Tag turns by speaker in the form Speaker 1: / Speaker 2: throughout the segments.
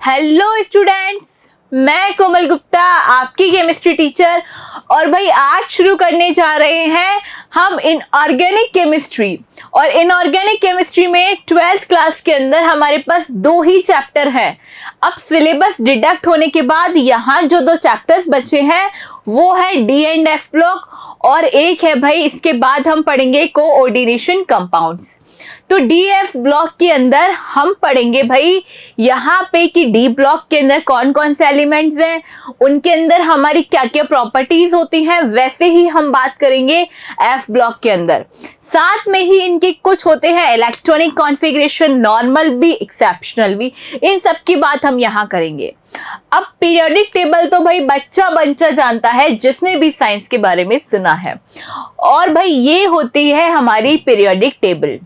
Speaker 1: Hello students, मैं कोमल गुप्ता आपकी chemistry teacher. और भाई आज शुरू करने जा रहे हैं हम इनऑर्गेनिक केमिस्ट्री। और इनऑर्गेनिक केमिस्ट्री में 12th क्लास के अंदर हमारे पास 2 ही चैप्टर हैं। अब सिलेबस डिडक्ट होने के बाद यहाँ जो 2 चैप्टर्स बचे हैं वो है डी एंड एफ ब्लॉक, और एक है भाई इसके बाद हम पढ़ेंगे कोऑर्डिनेशन कंपाउंड्स। तो डी एफ ब्लॉक के अंदर हम पढ़ेंगे भाई यहाँ पे कि डी ब्लॉक के अंदर कौन कौन से एलिमेंट्स हैं, उनके अंदर हमारी क्या क्या प्रॉपर्टीज होती हैं, वैसे ही हम बात करेंगे एफ ब्लॉक के अंदर। साथ में ही इनके कुछ होते हैं इलेक्ट्रॉनिक कॉन्फ़िगरेशन, नॉर्मल भी एक्सेप्शनल भी, इन सब की बात हम यहाँ करेंगे। अब पीरियोडिक टेबल तो भाई बच्चा बच्चा जानता है जिसने भी साइंस के बारे में सुना है। और भाई ये होती है हमारी पीरियोडिक टेबल।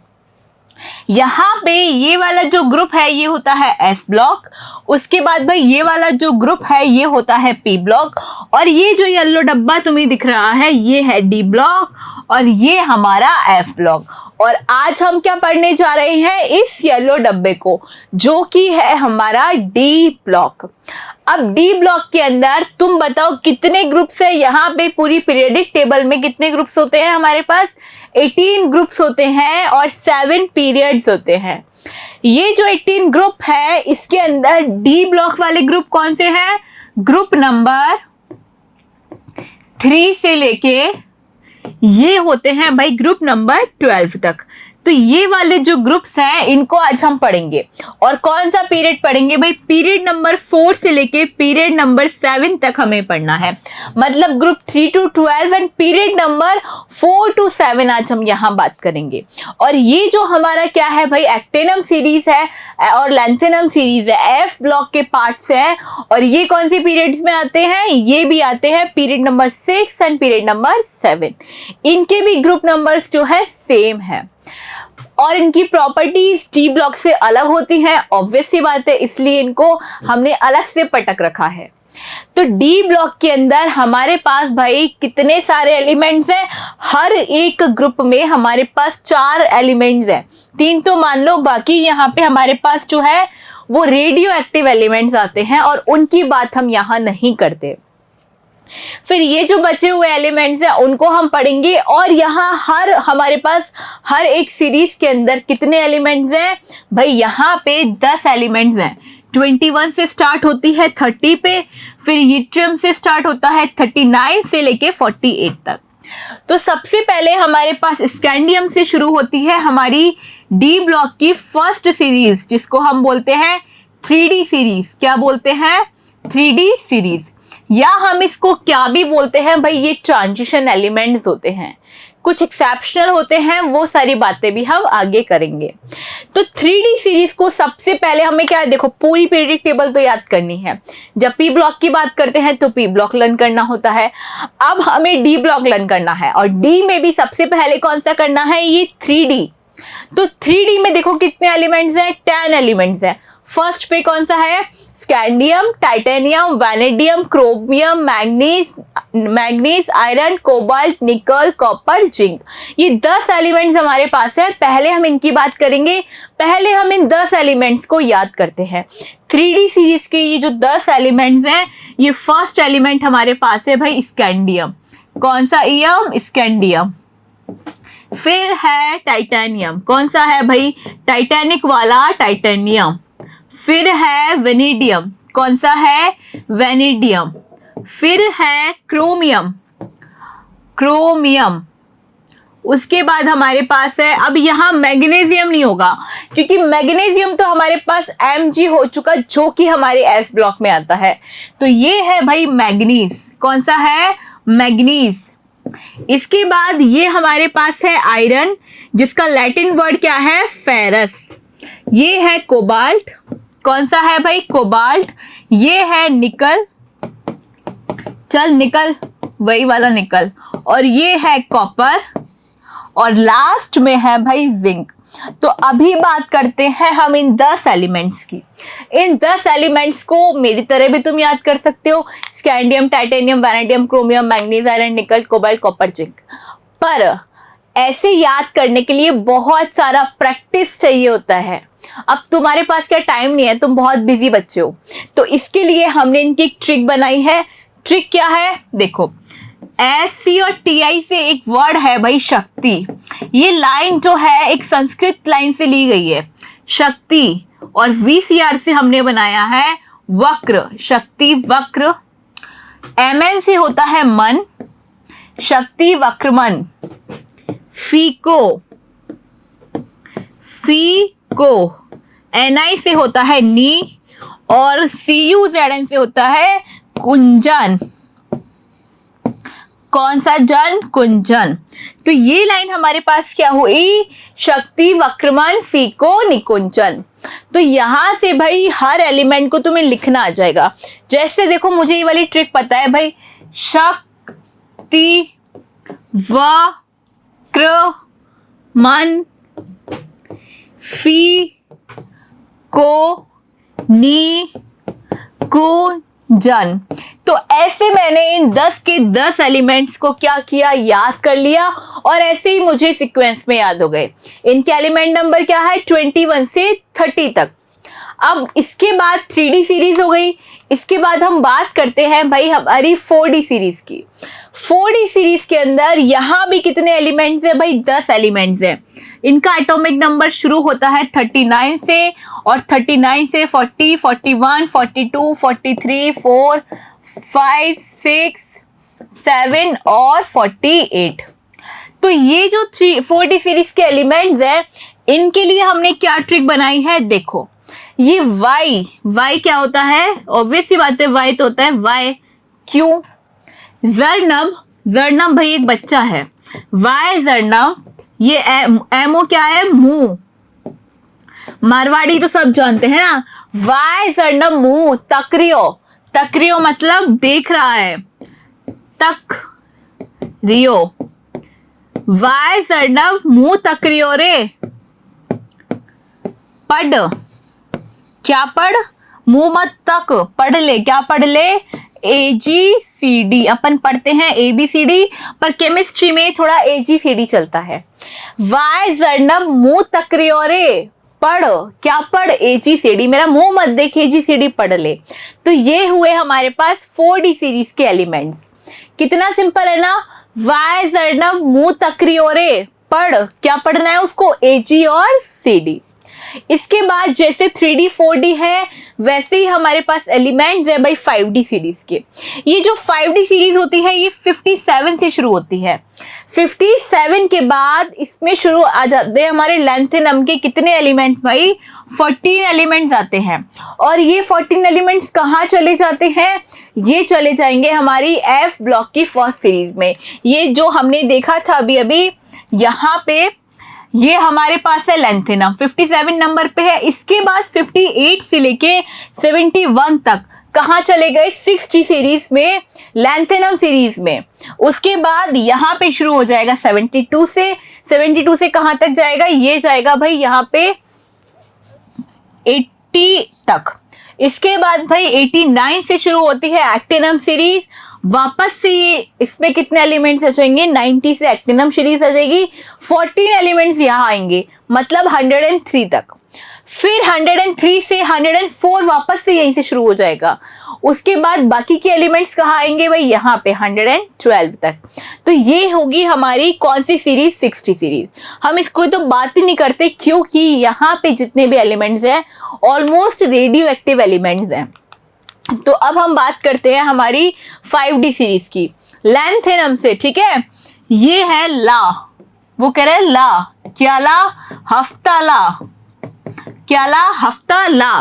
Speaker 1: यहाँ पे ये वाला जो ग्रुप है ये होता है एस ब्लॉक, उसके बाद भाई ये वाला जो ग्रुप है ये होता है पी ब्लॉक, और ये जो येलो डब्बा तुम्हें दिख रहा है ये है डी ब्लॉक, और ये हमारा एफ ब्लॉक। और आज हम क्या पढ़ने जा रहे हैं इस येलो डब्बे को, जो कि है हमारा डी ब्लॉक। अब डी ब्लॉक के अंदर तुम बताओ कितने ग्रुप्स है। यहाँ पे पूरी पीरियोडिक टेबल में कितने ग्रुप्स होते हैं हमारे पास? 18 ग्रुप्स होते हैं और 7 पीरियड्स होते हैं। ये जो 18 ग्रुप है इसके अंदर डी ब्लॉक वाले ग्रुप कौन से हैं? ग्रुप नंबर 3 से लेके ये होते हैं भाई ग्रुप नंबर 12 तक। तो ये वाले जो ग्रुप्स हैं इनको आज हम पढ़ेंगे। और कौन सा पीरियड पढ़ेंगे भाई? पीरियड नंबर 4 से लेके पीरियड नंबर 7 तक हमें पढ़ना है। मतलब group 3 to 12 and period number 4 to 7 आज हम यहाँ बात करेंगे। और ये जो हमारा क्या है भाई, एक्टेनम सीरीज है और लैंथेनम सीरीज है, एफ ब्लॉक के पार्ट्स हैं। और ये कौन सी पीरियड्स में आते हैं? ये भी आते हैं period number 6 and period number 7। इनके भी ग्रुप नंबर्स जो है सेम है और इनकी प्रॉपर्टीज डी ब्लॉक से अलग होती हैं। ऑब्वियस सी बात है, इसलिए इनको हमने अलग से पटक रखा है। तो डी ब्लॉक के अंदर हमारे पास भाई कितने सारे एलिमेंट्स हैं? हर एक ग्रुप में हमारे पास 4 एलिमेंट्स हैं। 3 तो मान लो, बाकी यहाँ पे हमारे पास जो है वो रेडियो एक्टिव एलिमेंट्स आते हैं और उनकी बात हम यहाँ नहीं करते। फिर ये जो बचे हुए एलिमेंट्स हैं उनको हम पढ़ेंगे। और यहाँ हमारे पास हर एक सीरीज के अंदर कितने एलिमेंट्स हैं भाई? यहाँ पे 10 एलिमेंट्स हैं। 21 से स्टार्ट होती है 30 पे, फिर यूट्रियम से स्टार्ट होता है 39 से लेके 48 तक। तो सबसे पहले हमारे पास स्कैंडियम से शुरू होती है हमारी डी ब्लॉक की फर्स्ट सीरीज, जिसको हम बोलते हैं 3D सीरीज। क्या बोलते हैं? 3D सीरीज, या हम इसको क्या भी बोलते हैं भाई, ये ट्रांजिशन एलिमेंट्स होते हैं। कुछ एक्सेप्शनल होते हैं, वो सारी बातें भी हम आगे करेंगे। तो 3D सीरीज को सबसे पहले हमें क्या, देखो पूरी पीरियडिक टेबल तो याद करनी है। जब पी ब्लॉक की बात करते हैं तो पी ब्लॉक लर्न करना होता है। अब हमें डी ब्लॉक लर्न करना है, और डी में भी सबसे पहले कौन सा करना है? ये 3D। तो 3D में देखो कितने एलिमेंट्स हैं? 10 एलिमेंट्स हैं। फर्स्ट पे कौन सा है? Scandium, titanium, vanadium, chromium, manganese, iron, cobalt, निकल, कॉपर, जिंक। ये 10 एलिमेंट्स हमारे पास है। पहले हम इनकी बात करेंगे। पहले हम इन 10 एलिमेंट्स को याद करते हैं। 3D सीरीज के ये जो 10 एलिमेंट्स हैं, ये फर्स्ट एलिमेंट हमारे पास है भाई स्कैंडियम। कौन सा ईयम? स्कैंडियम। फिर है टाइटेनियम। कौन सा है भाई? टाइटैनिक वाला टाइटेनियम। फिर है वेनेडियम। कौन सा है? वेनेडियम। फिर है क्रोमियम। क्रोमियम। उसके बाद हमारे पास है, अब यहाँ मैग्नीशियम नहीं होगा क्योंकि मैग्नीशियम तो हमारे पास Mg हो चुका, जो कि हमारे एस ब्लॉक में आता है। तो ये है भाई मैग्नीज। कौन सा है? मैग्नीज। इसके बाद ये हमारे पास है आयरन, जिसका लैटिन वर्ड क्या है? फेरस। ये है कोबाल्ट। कौन सा है भाई? कोबाल्ट। ये है निकल, चल निकल, वही वाला निकल। और ये है कॉपर, और लास्ट में है भाई जिंक। तो अभी बात करते हैं हम इन 10 एलिमेंट्स की। इन 10 एलिमेंट्स को मेरी तरह भी तुम याद कर सकते हो, scandium, titanium, vanadium, chromium, manganese, iron, निकल, कोबाल्ट, कॉपर, जिंक। पर ऐसे याद करने के लिए बहुत सारा प्रैक्टिस चाहिए होता है। अब तुम्हारे पास क्या टाइम नहीं है, तुम बहुत बिजी बच्चे हो, तो इसके लिए हमने इनकी एक ट्रिक बनाई है। ट्रिक क्या है देखो, SC और TI से एक वर्ड है भाई शक्ति। ये लाइन जो है एक संस्कृत लाइन से ली गई है शक्ति, और VCR से हमने बनाया है वक्र, शक्ति वक्र। MN से होता है मन, शक्ति वक्र मन। फीको, फीको। NI से होता है नी, और CUZN से होता है कुंजन। कौन सा जन? कुंजन। तो ये लाइन हमारे पास क्या हुई? शक्ति वक्रमन फीको निकुंजन। तो यहां से भाई हर एलिमेंट को तुम्हें लिखना आ जाएगा। जैसे देखो, मुझे ये वाली ट्रिक पता है भाई, शक्ति वक्रमन फीको निकुंजन। तो ऐसे मैंने इन 10 के 10 एलिमेंट्स को क्या किया? याद कर लिया, और ऐसे ही मुझे सीक्वेंस में याद हो गए। इनके एलिमेंट नंबर क्या है? 21 से 30 तक। अब इसके बाद 3D सीरीज हो गई। इसके बाद हम बात करते हैं भाई हमारी 4D सीरीज की। 4D सीरीज के अंदर यहां भी कितने एलिमेंट्स है भाई? 10 एलिमेंट्स हैं। इनका एटॉमिक नंबर शुरू होता है 39 से, और 39 से 40, 41, 42, 43, 4, 5, 6, 7 और 48। तो ये जो 4D सीरीज के एलिमेंट्स हैं, इनके लिए हमने क्या ट्रिक बनाई है? देखो, ये y क्या होता है? ऑब्वियस सी बात है, y तो होता है y। क्यों? जर्नम भाई एक बच्चा है, y जर्नम। ये एमओ क्या है? मुंह। मारवाड़ी तो सब जानते हैं ना। y जर्नम मुंह। तक्रियो मतलब देख रहा है, तक रियो। y जर्नम मुंह तक्रियो रे। पढ़, क्या पढ़? मुंह मत तक, पढ़ ले। क्या पढ़ ले? AGCD। अपन पढ़ते हैं ABCD, पर केमिस्ट्री में थोड़ा AGCD चलता है। y जर्नम मुंह तक्रियो रे। पढ़, क्या पढ़? AGCD। मेरा मुंह मत देख, AGCD पढ़ ले। तो ये हुए हमारे पास 4D सीरीज के एलिमेंट्स। कितना सिंपल है ना? y जर्नम मुंह तक्रियो रे। पढ़, क्या पढ़ना है उसको? AG और CD। इसके बाद जैसे 3D 4D है, वैसे ही हमारे पास एलिमेंट्स है भाई 5D सीरीज के। ये जो 5D सीरीज होती है, ये 57 से शुरू होती है। 57 के बाद इसमें शुरू आ जाते हैं हमारे लेंथेनम के कितने एलिमेंट्स भाई? 14 एलिमेंट्स आते हैं। और ये 14 एलिमेंट्स कहाँ चले जाते हैं? ये चले जाएंगे हमारी F ब्लॉक की फर्स्ट सीरीज में। ये जो हमने देखा था अभी अभी यहाँ पे, ये हमारे पास है लेंथेनम, 57 नंबर पे है। इसके बाद 58 से लेके 71 तक कहाँ चले गए? 6D सीरीज में, लेंथेनम सीरीज में। उसके बाद यहाँ पे शुरू हो जाएगा 72 से। 72 से कहाँ तक जाएगा? ये जाएगा भाई यहाँ पे 80 तक। इसके बाद भाई 89 से शुरू होती है एक्टिनम सीरीज। वापस से इसमें कितने एलिमेंट्स आ जाएंगे? 90 से एक्टिनम सीरीज आ जाएगी। 14 एलिमेंट्स यहाँ आएंगे, मतलब 103 तक। फिर 103 से 104 वापस से यहीं से शुरू हो जाएगा। उसके बाद बाकी के एलिमेंट्स कहाँ आएंगे भाई? यहाँ पे 112 तक। तो ये होगी हमारी कौन सी सीरीज? 6D series. हम इसको तो बात ही नहीं करते, क्योंकि यहाँ पे जितने भी एलिमेंट्स हैं ऑलमोस्ट रेडियो एक्टिव एलिमेंट्स हैं। तो अब हम बात करते हैं हमारी 5D सीरीज की, लेंथेनम से। ठीक है, ये है ला। वो कह रहे हैं ला, क्या ला? हफ्ता ला। क्या ला? हफ्ता ला।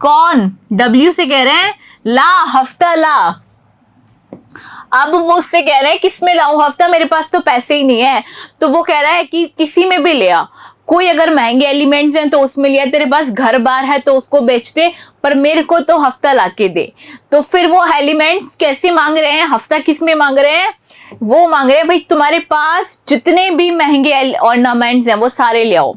Speaker 1: कौन? W से कह रहे हैं ला, हफ्ता ला। अब वो उससे कह रहे हैं किस में लाऊं हफ्ता? मेरे पास तो पैसे ही नहीं है। तो वो कह रहा है कि किसी में भी ले आ। कोई अगर महंगे एलिमेंट्स हैं तो उसमें लिया, तेरे पास घर बार है तो उसको बेच दे, पर मेरे को तो हफ्ता लाके दे। तो फिर वो एलिमेंट्स कैसे मांग रहे हैं? हफ्ता किस में मांग रहे हैं? वो मांग रहे हैं भाई तुम्हारे पास जितने भी महंगे ऑर्नामेंट्स हैं वो सारे ले आओ।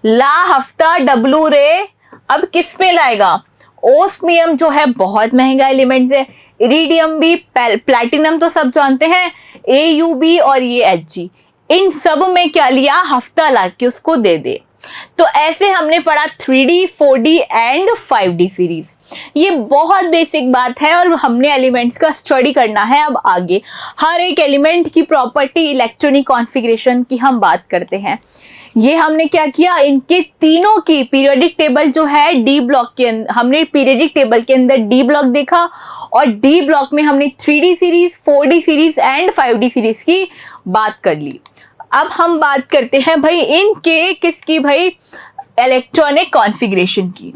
Speaker 1: ला हफ्ता W रे। अब किस पे लाएगा? ओस्मियम जो है बहुत महंगा एलिमेंट्स है, इरिडियम भी, प्लैटिनम तो सब जानते हैं, AuB और ये Hg। इन सब में क्या लिया, हफ्ता ला के उसको दे दे। तो ऐसे हमने पढ़ा 3D 4D and 5D series. ये बहुत बेसिक बात है और हमने एलिमेंट्स का स्टडी करना है अब आगे। हर एक एलिमेंट की प्रॉपर्टी, इलेक्ट्रॉनिक कॉन्फ़िगरेशन की हम बात करते हैं। ये हमने क्या किया, इनके तीनों की पीरियोडिक टेबल जो है डी ब्लॉक के अंदर, हमने पीरियोडिक टेबल के अंदर डी ब्लॉक देखा और डी ब्लॉक में हमने 3D series, 4D series and 5D series की बात कर ली। अब हम बात करते हैं भाई इनके किसकी, भाई इलेक्ट्रॉनिक कॉन्फ़िगरेशन की।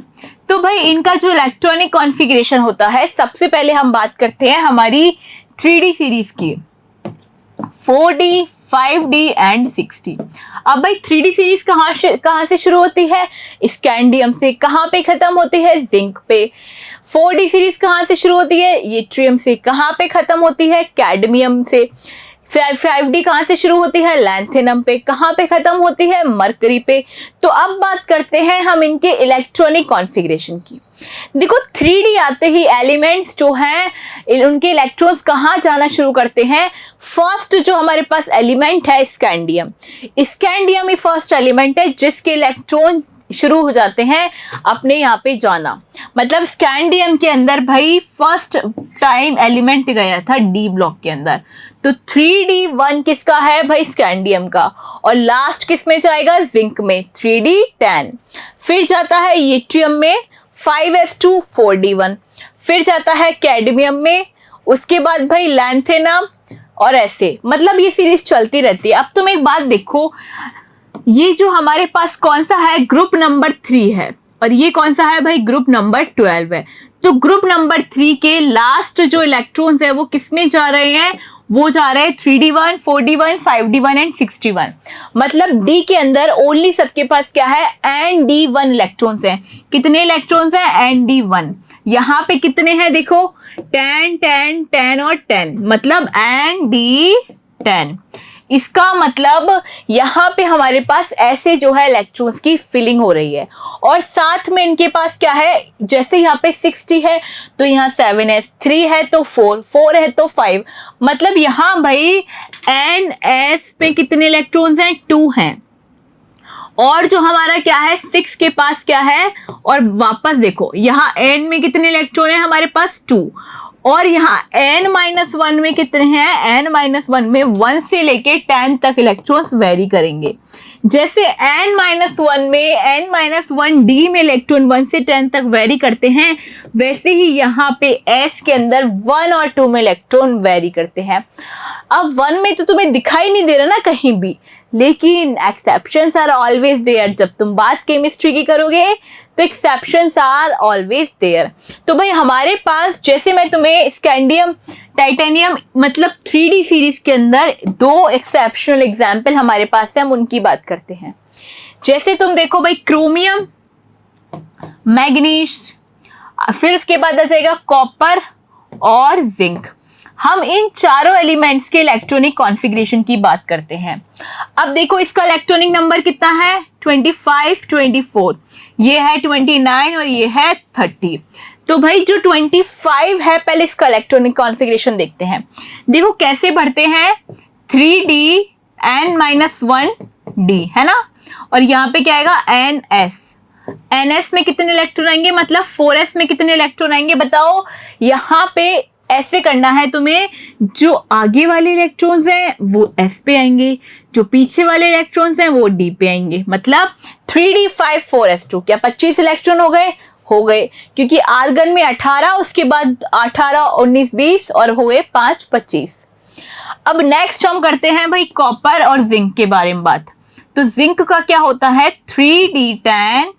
Speaker 1: तो भाई इनका जो इलेक्ट्रॉनिक कॉन्फ़िगरेशन होता है, सबसे पहले हम बात करते हैं हमारी 3D सीरीज की, 4D 5D एंड 6D। अब भाई 3D सीरीज कहाँ से शुरू होती है, स्कैंडियम से। कहाँ पे खत्म होती है, जिंक पे। 4D सीरीज कहाँ से शुरू होती है, यट्रियम से। कहाँ पे खत्म होती है, कैडमियम से। 5D कहाँ से शुरू होती है, लैंथेनम पे। कहाँ पे खत्म होती है, मरकरी पे। तो अब बात करते हैं हम इनके इलेक्ट्रॉनिक कॉन्फ़िगरेशन की। देखो 3D आते ही एलिमेंट्स जो हैं उनके इलेक्ट्रॉन्स कहाँ जाना शुरू करते हैं। फर्स्ट जो हमारे पास एलिमेंट है स्कैंडियम, स्कैंडियम ही फर्स्ट एलिमेंट है जिसके इलेक्ट्रॉन शुरू हो जाते हैं अपने यहाँ पे जाना। मतलब स्कैंडियम के अंदर भाई फर्स्ट टाइम एलिमेंट गया था डी ब्लॉक के अंदर। तो 3D1 किसका है भाई, स्कैंडियम का। और लास्ट किस में जाएगा, जिंक में, 3D10। फिर जाता है यट्रियम में 5s2 4D1। फिर जाता है कैडमियम में, उसके बाद भाई लैंथेनम, और ऐसे मतलब ये सीरीज चलती रहती है। अब तुम एक बात देखो, ये जो हमारे पास कौन सा है, ग्रुप नंबर 3 है, और ये कौन सा है भाई, ग्रुप नंबर 12 है। तो ग्रुप नंबर 3 के लास्ट जो इलेक्ट्रॉन्स है वो किस में जा रहे हैं, वो जा रहे हैं 3D1 4D1 5D1 and 6D1। मतलब डी के अंदर ओनली सबके पास क्या है, ND1 इलेक्ट्रॉन्स हैं। कितने इलेक्ट्रॉन्स हैं, ND1। यहाँ पे कितने हैं देखो, 10 10 10 और 10, मतलब ND10। इसका मतलब यहाँ पे हमारे पास ऐसे जो है इलेक्ट्रॉन्स की फिलिंग हो रही है। और साथ में इनके पास क्या है, जैसे यहाँ पे 60 है तो यहाँ 7 है, 3 है तो 4, 4 है तो 5। मतलब यहाँ भाई NS पे कितने इलेक्ट्रॉन्स हैं, 2 हैं। और जो हमारा क्या है 6 के पास क्या है, और वापस देखो यहाँ N में कितने इलेक्ट्रॉन है हमारे पास, 2। और यहाँ N-1 में कितने हैं, N-1 में 1 से लेके 10 तक इलेक्ट्रॉन्स वेरी करेंगे। जैसे N-1 में N-1D में इलेक्ट्रॉन 1 से 10 तक वेरी करते हैं, वैसे ही यहाँ पे S के अंदर 1 और 2 में इलेक्ट्रॉन वेरी करते हैं। अब 1 में तो तुम्हें दिखाई नहीं दे रहा ना कहीं भी, लेकिन एक्सेप्शंस आर ऑलवेज देयर। जब तुम बात केमिस्ट्री की करोगे तो एक्सेप्शंस आर ऑलवेज देयर। तो भाई हमारे पास, जैसे मैं तुम्हें स्कैंडियम टाइटेनियम मतलब 3D सीरीज के अंदर 2 एक्सेप्शनल एग्जाम्पल हमारे पास है, हम उनकी बात करते हैं। जैसे तुम देखो भाई क्रोमियम, मैग्नीज, फिर उसके बाद आ जाएगा कॉपर और जिंक। हम इन चारों एलिमेंट्स के इलेक्ट्रॉनिक कॉन्फ़िगरेशन की बात करते हैं। अब देखो इसका इलेक्ट्रॉनिक नंबर कितना है, 25 24, ये है 29 और ये है 30। तो भाई जो 25 है, पहले इसका इलेक्ट्रॉनिक कॉन्फ़िगरेशन देखते हैं। देखो कैसे बढ़ते हैं, 3D N-1D है ना, और यहाँ पे क्या आएगा NS में कितने इलेक्ट्रॉन आएंगे, मतलब 4s में कितने इलेक्ट्रॉन आएंगे बताओ। यहाँ पे ऐसे करना है तुम्हें, जो आगे वाले इलेक्ट्रॉन्स हैं वो S पे आएंगे, जो पीछे वाले इलेक्ट्रॉन्स हैं वो D पे आएंगे। मतलब 3D 5 4s2, क्या 25 इलेक्ट्रॉन हो गए, क्योंकि आर्गन में 18, उसके बाद 18 19 20 और हो गए 5 25। अब नेक्स्ट हम करते हैं भाई कॉपर और जिंक के बारे में बात। तो जिंक का क्या होता है, 3D10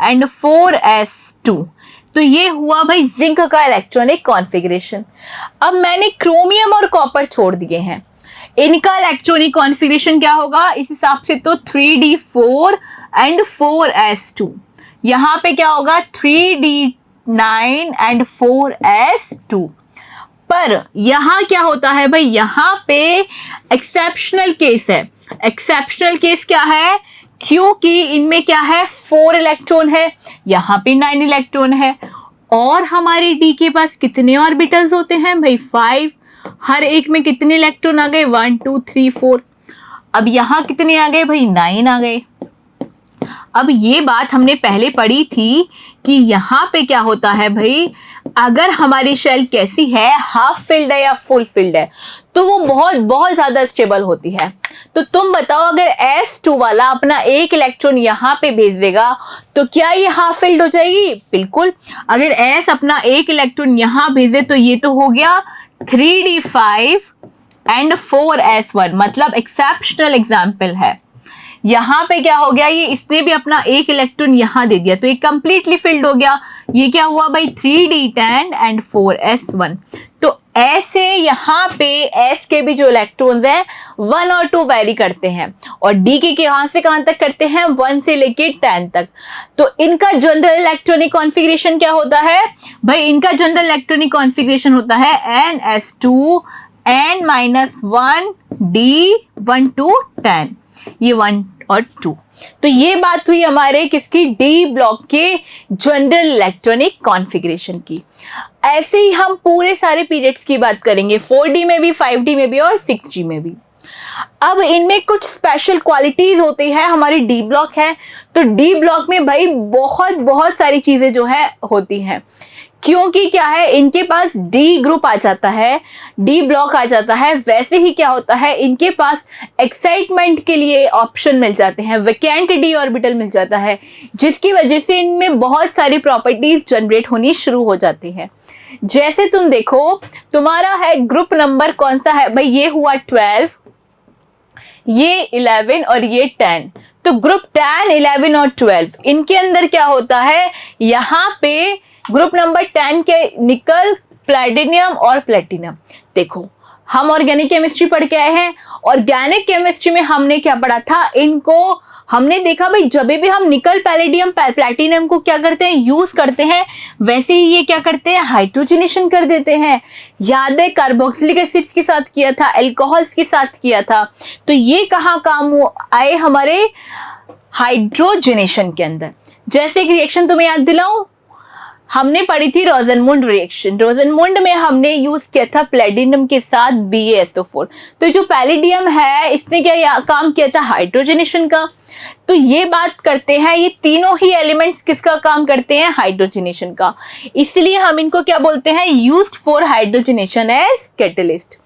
Speaker 1: एंड 4s2। तो ये हुआ भाई जिंक का इलेक्ट्रॉनिक कॉन्फ़िगरेशन। अब मैंने क्रोमियम और कॉपर छोड़ दिए हैं, इनका इलेक्ट्रॉनिक कॉन्फ़िगरेशन क्या होगा इस हिसाब से, तो 3D4 एंड 4s2। यहाँ पे क्या होगा, 3D9 एंड 4s2। पर यहाँ क्या होता है भाई, यहाँ पे एक्सेप्शनल केस है। एक्सेप्शनल केस क्या है, क्योंकि इनमें क्या है 4 इलेक्ट्रॉन है, यहाँ पे 9 इलेक्ट्रॉन है, और हमारे डी के पास कितने ऑर्बिटल्स होते हैं भाई 5। हर एक में कितने इलेक्ट्रॉन आ गए, 1 2 3 4। अब यहाँ कितने आ गए भाई, 9 आ गए। अब ये बात हमने पहले पढ़ी थी कि यहाँ पे क्या होता है भाई, अगर हमारी शेल कैसी है, हाफ फिल्ड है या फुल फिल्ड है, तो वो बहुत बहुत ज्यादा स्टेबल होती है। तो तुम बताओ, अगर S2 वाला अपना एक इलेक्ट्रॉन यहाँ पे भेज देगा तो क्या ये हाफ फिल्ड हो जाएगी? बिल्कुल। अगर S अपना एक इलेक्ट्रॉन यहाँ भेजे तो ये तो हो गया 3d5 एंड 4s1, मतलब एक्सेप्शनल एग्जाम्पल है। यहाँ पे क्या हो गया, ये इसने भी अपना एक इलेक्ट्रॉन यहाँ दे दिया तो ये कंप्लीटली फिल्ड हो गया। ये क्या हुआ भाई, 3d10 एंड 4s1। तो ऐसे यहाँ पे S के भी जो इलेक्ट्रॉन्स हैं 1 और 2 वेरी करते हैं, और D के कहां से कहां तक करते हैं, 1 से लेके 10 तक। तो इनका जनरल इलेक्ट्रॉनिक कॉन्फ़िगरेशन क्या होता है भाई, इनका जनरल इलेक्ट्रॉनिक कॉन्फ़िगरेशन होता है NS2 N-1 D1 to 10, ये 1 और 2। तो ये बात हुई हमारे किसकी, डी ब्लॉक के जनरल इलेक्ट्रॉनिक कॉन्फ़िगरेशन की। ऐसे ही हम पूरे सारे पीरियड्स की बात करेंगे, 4D में भी, 5D में भी और 6D में भी। अब इनमें कुछ स्पेशल क्वालिटीज होती है, हमारी डी ब्लॉक है तो डी ब्लॉक में भाई बहुत बहुत सारी चीजें जो है होती हैं, क्योंकि क्या है, इनके पास डी ग्रुप आ जाता है, डी ब्लॉक आ जाता है। वैसे ही क्या होता है, इनके पास एक्साइटमेंट के लिए ऑप्शन मिल जाते हैं, वैकेंट डी ऑर्बिटल मिल जाता है, जिसकी वजह से इनमें बहुत सारी प्रॉपर्टीज जनरेट होनी शुरू हो जाती हैं। जैसे तुम देखो, तुम्हारा है ग्रुप नंबर कौन सा है भाई, ये हुआ 12, ये 11 और ये 10। तो ग्रुप 10, 11 और 12 इनके अंदर क्या होता है, यहाँ पे ग्रुप नंबर 10 के निकल, प्लैटिनम और प्लेटिनम। देखो, हम ऑर्गेनिक केमिस्ट्री पढ़ के आए हैं, ऑर्गेनिक केमिस्ट्री में हमने क्या पढ़ा था, इनको हमने देखा भाई, जब भी हम निकल, पैलेडियम, प्लैटिनम को क्या करते हैं, यूज करते हैं, वैसे ही ये क्या करते हैं, हाइड्रोजनेशन कर देते हैं। याद है, कार्बोक्सिलिक एसिड्स के साथ किया था, एल्कोहल्स के साथ किया था। तो ये कहाँ काम आए, हमारे हाइड्रोजनेशन के अंदर। जैसे एक रिएक्शन तुम्हें याद दिलाऊं, हमने पढ़ी थी रोजनमुंड रिएक्शन। रोजनमुंड में हमने यूज किया था प्लेटिनम के साथ BaSO4। तो जो पैलेडियम है, इसने क्या काम किया था, हाइड्रोजनेशन का। तो ये बात करते हैं, ये तीनों ही एलिमेंट्स किसका काम करते हैं, हाइड्रोजनेशन का। इसलिए हम इनको क्या बोलते हैं, used for hydrogenation as catalyst.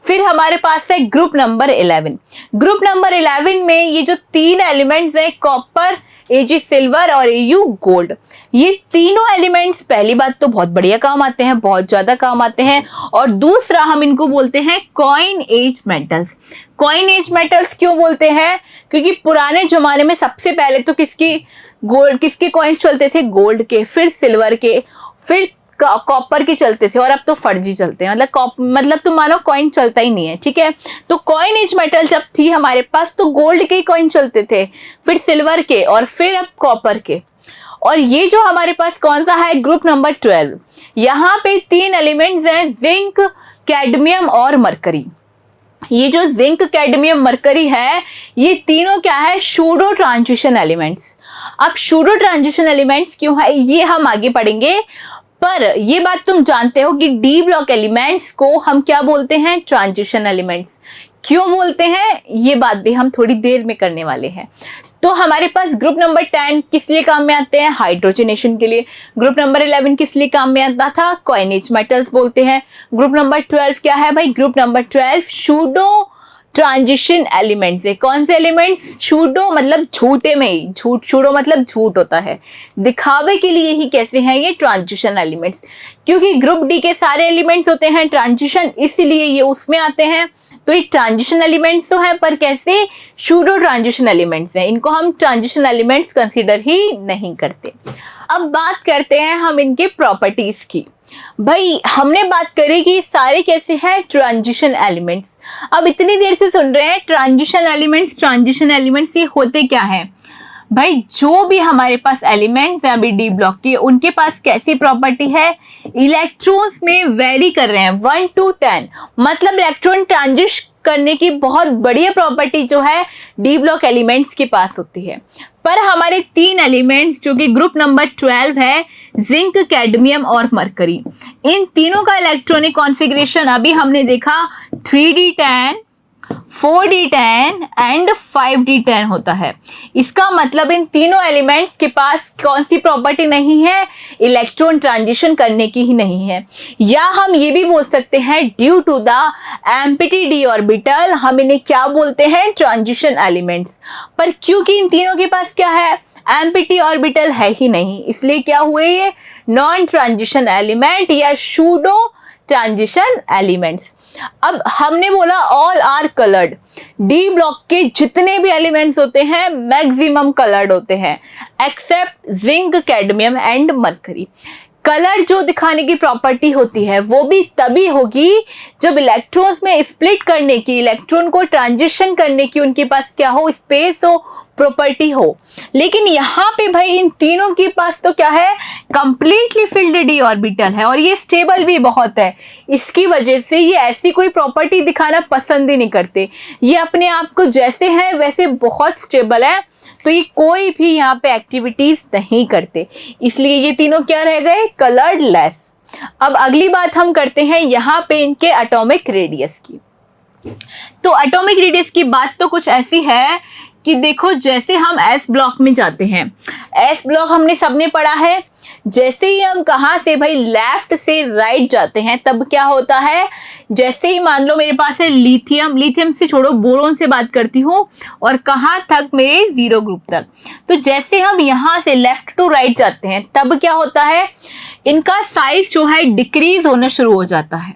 Speaker 1: फिर हमारे पास है ग्रुप नंबर 11। ग्रुप नंबर 11 में ये जो 3 एलिमेंट्स हैं, कॉपर, Ag सिल्वर और Au गोल्ड, ये तीनों एलिमेंट्स पहली बात तो बहुत बढ़िया काम आते हैं, बहुत ज्यादा काम आते हैं, और दूसरा हम इनको बोलते हैं coinage metals. Coinage metals क्यों बोलते हैं, क्योंकि पुराने जमाने में सबसे पहले तो किसके कॉइन्स चलते थे, गोल्ड के, फिर सिल्वर के, फिर कॉपर के चलते थे, और अब तो फर्जी चलते हैं। मतलब तुम मानो कॉइन चलता ही नहीं है, ठीक है। तो कॉइन एज मेटल जब थी हमारे पास तो गोल्ड के ही कॉइन चलते थे, फिर सिल्वर के, और फिर अब कॉपर के। और ये जो हमारे पास कौन सा है, ग्रुप नंबर 12, यहाँ पे 3 एलिमेंट्स हैं, जिंक, कैडमियम और मरकरी। ये जो जिंक, कैडमियम, मरकरी है, ये तीनों क्या है, सूडो ट्रांजिशन एलिमेंट्स। अब सूडो ट्रांजिशन एलिमेंट्स क्यों है, ये हम आगे पढ़ेंगे। पर ये बात तुम जानते हो कि डी ब्लॉक एलिमेंट्स को हम क्या बोलते हैं, ट्रांजिशन एलिमेंट्स। क्यों बोलते हैं, ये बात भी हम थोड़ी देर में करने वाले हैं। तो हमारे पास ग्रुप नंबर 10 किस लिए काम में आते हैं, हाइड्रोजनेशन के लिए। ग्रुप नंबर 11 किस लिए काम में आता था, कॉइनेज मेटल्स बोलते हैं। ग्रुप नंबर 12 क्या है भाई, group number 12 pseudo transition elements है। कौन से एलिमेंट्स, सूडो मतलब झूठे में ही, सूडो मतलब झूठ होता है, दिखावे के लिए ही कैसे हैं ये ट्रांजिशन एलिमेंट्स। क्योंकि ग्रुप डी के सारे एलिमेंट्स होते हैं ट्रांजिशन, इसलिए ये उसमें आते हैं। तो ये ट्रांजिशन एलिमेंट्स तो है, पर कैसे, सूडो ट्रांजिशन एलिमेंट्स हैं, इनको हम ट्रांजिशन एलिमेंट्स कंसीडर ही नहीं करते। अब बात करते हैं हम इनके प्रॉपर्टीज की। भाई हमने बात करी कि सारे कैसे हैं, ट्रांजिशन एलिमेंट्स। अब इतनी देर से सुन रहे हैं ट्रांजिशन एलिमेंट्स ये होते क्या हैं भाई, जो भी हमारे पास एलिमेंट्स हैं अभी डी ब्लॉक के, उनके पास कैसी प्रॉपर्टी है, इलेक्ट्रॉन्स में वेरी कर रहे हैं 1 to 10, मतलब इलेक्ट्रॉन ट्रांजिट करने की बहुत बढ़िया प्रॉपर्टी जो है डी ब्लॉक एलिमेंट्स के पास होती है। पर हमारे 3 एलिमेंट्स जो कि ग्रुप नंबर 12 है, जिंक, कैडमियम और मरकरी, इन तीनों का इलेक्ट्रॉनिक कॉन्फ़िगरेशन अभी हमने देखा 3d10, 4d10 एंड 5d10 होता है। इसका मतलब इन तीनों एलिमेंट्स के पास कौन सी प्रॉपर्टी नहीं है, इलेक्ट्रॉन ट्रांजिशन करने की ही नहीं है। या हम ये भी बोल सकते हैं due to the empty d orbital हम इन्हें क्या बोलते हैं, ट्रांजिशन एलिमेंट्स। पर क्योंकि इन तीनों के पास क्या है, एम्प्टी ऑर्बिटल है ही नहीं, इसलिए क्या हुए ये नॉन ट्रांजिशन एलिमेंट या सूडो ट्रांजिशन एलिमेंट्स। अब हमने बोला all are coloured, d block के जितने भी एलिमेंट्स होते हैं मैक्सिमम कलर्ड होते हैं except zinc, cadmium and mercury. Colour जो दिखाने की प्रॉपर्टी होती है वो भी तभी होगी जब इलेक्ट्रॉन्स में स्प्लिट करने की, इलेक्ट्रॉन को ट्रांजिशन करने की उनके पास क्या हो, स्पेस हो, प्रॉपर्टी हो। लेकिन यहाँ पे भाई इन तीनों के पास तो क्या है, कंप्लीटली फिल्ड डी ऑर्बिटल है और ये स्टेबल भी बहुत है। इसकी वजह से ये ऐसी कोई प्रॉपर्टी दिखाना पसंद ही नहीं करते, ये अपने आप को जैसे हैं वैसे बहुत स्टेबल है, तो ये कोई भी यहाँ पे एक्टिविटीज नहीं करते, इसलिए ये तीनों क्या रह गए, कलर्ड लेस। अब अगली बात हम करते हैं यहाँ पे इनके एटॉमिक रेडियस की। तो एटॉमिक रेडियस की बात तो कुछ ऐसी है कि देखो जैसे हम एस ब्लॉक में जाते हैं, एस ब्लॉक हमने सबने पढ़ा है, जैसे ही हम कहाँ से भाई लेफ्ट से राइट जाते हैं तब क्या होता है, जैसे ही मान लो मेरे पास है लिथियम, लिथियम से छोड़ो बोरोन से बात करती हूँ, और कहाँ तक, मेरे जीरो ग्रुप तक। तो जैसे हम यहाँ से लेफ्ट टू राइट जाते हैं तब क्या होता है, इनका साइज जो है डिक्रीज होना शुरू हो जाता है।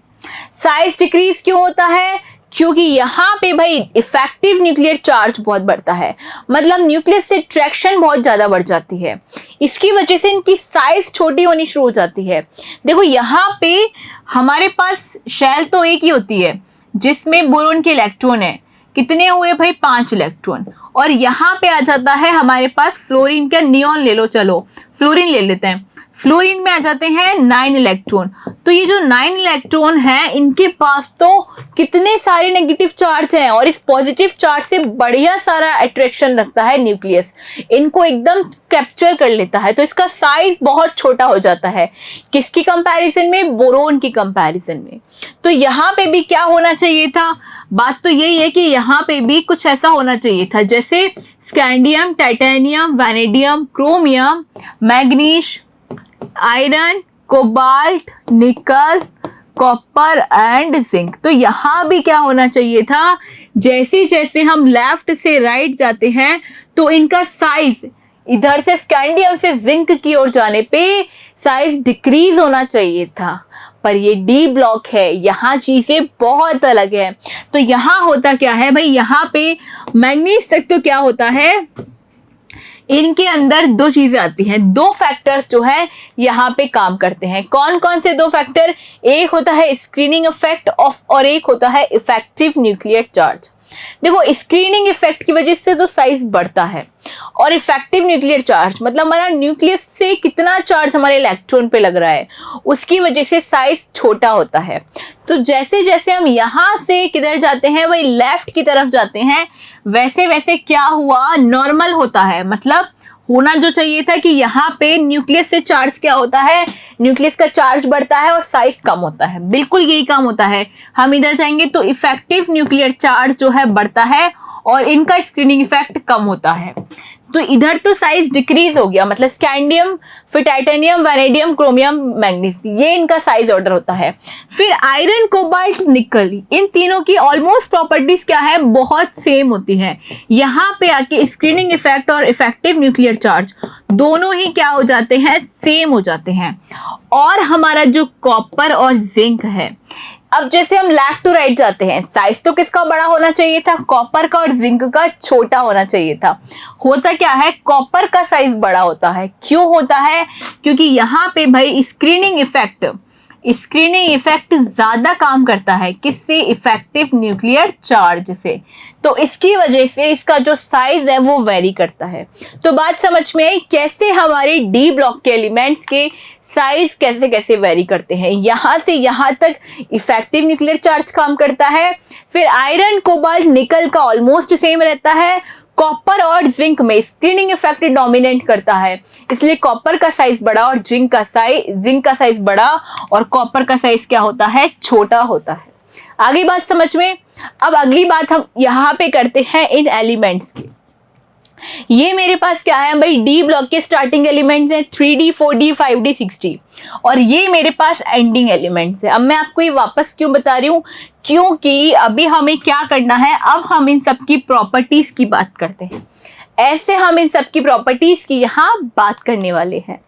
Speaker 1: साइज डिक्रीज क्यों होता है, क्योंकि यहाँ पे भाई इफेक्टिव न्यूक्लियर चार्ज बहुत बढ़ता है, मतलब न्यूक्लियस से ट्रैक्शन बहुत ज्यादा बढ़ जाती है, इसकी वजह से इनकी साइज छोटी होनी शुरू हो जाती है। देखो यहाँ पे हमारे पास शेल तो एक ही होती है जिसमें बोरोन के इलेक्ट्रॉन है, कितने हुए भाई 5 इलेक्ट्रॉन, और यहाँ पे आ जाता है हमारे पास फ्लोरीन का, नियॉन ले लो, चलो फ्लोरीन ले लेते हैं, फ्लोरीन में आ जाते हैं 9 इलेक्ट्रॉन। तो ये जो 9 इलेक्ट्रॉन हैं इनके पास तो कितने सारे नेगेटिव चार्ज हैं और इस पॉजिटिव चार्ज से बढ़िया सारा अट्रैक्शन रखता है न्यूक्लियस, इनको एकदम कैप्चर कर लेता है, तो इसका साइज बहुत छोटा हो जाता है। किसकी कंपैरिजन में, बोरोन की कंपैरिजन में। तो यहाँ पे भी क्या होना चाहिए था, बात तो यही है कि यहाँ पे भी कुछ ऐसा होना चाहिए था जैसे scandium, titanium, vanadium, chromium, manganese, iron, cobalt, निकल, कॉपर एंड जिंक। तो यहाँ भी क्या होना चाहिए था, जैसे जैसे हम लेफ्ट से राइट जाते हैं तो इनका साइज इधर से स्कैंडियम से जिंक की ओर जाने पे साइज डिक्रीज होना चाहिए था, पर ये डी ब्लॉक है, यहाँ चीजें बहुत अलग है। तो यहाँ होता क्या है भाई, यहाँ पे मैग्नीज तक तो क्या होता है, इनके अंदर दो चीजें आती हैं, दो फैक्टर्स जो है यहाँ पे काम करते हैं। कौन कौन से दो फैक्टर, एक होता है स्क्रीनिंग इफेक्ट ऑफ और एक होता है इफेक्टिव न्यूक्लियर चार्ज। देखो स्क्रीनिंग इफेक्ट की वजह से तो साइज बढ़ता है और इफेक्टिव न्यूक्लियर चार्ज मतलब हमारा न्यूक्लियस से कितना चार्ज हमारे इलेक्ट्रॉन पे लग रहा है उसकी वजह से साइज छोटा होता है। तो जैसे जैसे हम यहाँ से किधर जाते हैं, वही लेफ्ट की तरफ जाते हैं, वैसे वैसे क्या हुआ, नॉर्मल होता है, मतलब होना जो चाहिए था कि यहाँ पे न्यूक्लियस से चार्ज क्या होता है, न्यूक्लियस का चार्ज बढ़ता है और साइज कम होता है, बिल्कुल यही काम होता है। हम इधर जाएंगे तो इफेक्टिव न्यूक्लियर चार्ज जो है बढ़ता है और इनका स्क्रीनिंग इफेक्ट कम होता है। तो इधर तो साइज डिक्रीज हो गया, मतलब स्कैंडियम, फिर टाइटेनियम, वैनेडियम, क्रोमियम, मैग्नीज, ये इनका साइज ऑर्डर होता है। फिर आयरन, कोबाल्ट, निकल, इन तीनों की ऑलमोस्ट प्रॉपर्टीज क्या है, बहुत सेम होती है। यहाँ पे आके स्क्रीनिंग इफेक्ट और इफेक्टिव न्यूक्लियर चार्ज दोनों ही क्या हो जाते हैं, सेम हो जाते हैं। और हमारा जो कॉपर और जिंक है, अब जैसे हम लेफ्ट टू राइट जाते हैं, साइज तो किसका बड़ा होना चाहिए था, कॉपर का, और जिंक का छोटा होना चाहिए था। होता क्या है, कॉपर का साइज बड़ा होता है। क्यों होता है, क्योंकि यहाँ पे भाई स्क्रीनिंग इफेक्ट ज्यादा काम करता है, किससे, इफेक्टिव न्यूक्लियर चार्ज से। तो इसकी वजह से इसका जो साइज है वो वेरी करता है। तो बात समझ में आई कैसे हमारे डी ब्लॉक के एलिमेंट्स के साइज कैसे कैसे वेरी करते हैं। यहाँ से यहाँ तक इफेक्टिव न्यूक्लियर चार्ज काम करता है, फिर आयरन, कोबाल्ट, निकल का ऑलमोस्ट सेम रहता है, कॉपर और जिंक में स्क्रीनिंग इफेक्ट डोमिनेट करता है, इसलिए कॉपर का साइज बड़ा और जिंक का साइज बड़ा और कॉपर का साइज क्या होता है, छोटा होता है। आगे बात समझ में। अब अगली बात हम यहाँ पे करते हैं इन एलिमेंट्स की। ये मेरे पास क्या है भाई, डी ब्लॉक के स्टार्टिंग एलिमेंट्स हैं 3D 4D 5D 6D, और ये मेरे पास एंडिंग एलिमेंट्स है। अब मैं आपको ये वापस क्यों बता रही हूँ, क्योंकि अभी हमें क्या करना है, अब हम इन सब की प्रॉपर्टीज की बात करते हैं। ऐसे हम इन सब की प्रॉपर्टीज की यहाँ बात करने वाले हैं।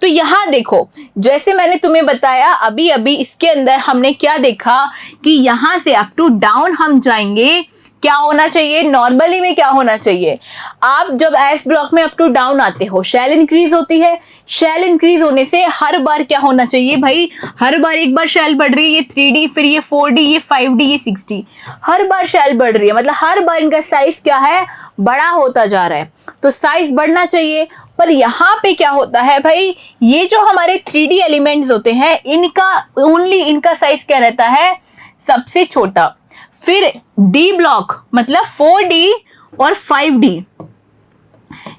Speaker 1: तो यहाँ देखो, जैसे मैंने तुम्हें बताया अभी अभी, इसके अंदर हमने क्या देखा कि यहाँ से अप टू डाउन हम जाएंगे, क्या होना चाहिए, नॉर्मली में क्या होना चाहिए, आप जब एस ब्लॉक में अप टू डाउन आते हो शेल इंक्रीज होती है। शेल इंक्रीज होने से हर बार क्या होना चाहिए भाई, हर बार एक बार शेल बढ़ रही है, ये 3D, फिर ये 4D, ये 5D, ये 6D, हर बार शेल बढ़ रही है, मतलब हर बार इनका साइज क्या है, बड़ा होता जा रहा है, तो साइज बढ़ना चाहिए। पर यहाँ पे क्या होता है भाई, ये जो हमारे 3D एलिमेंट्स होते हैं, इनका ओनली इनका साइज क्या रहता है, सबसे छोटा। फिर डी ब्लॉक मतलब 4D और 5D,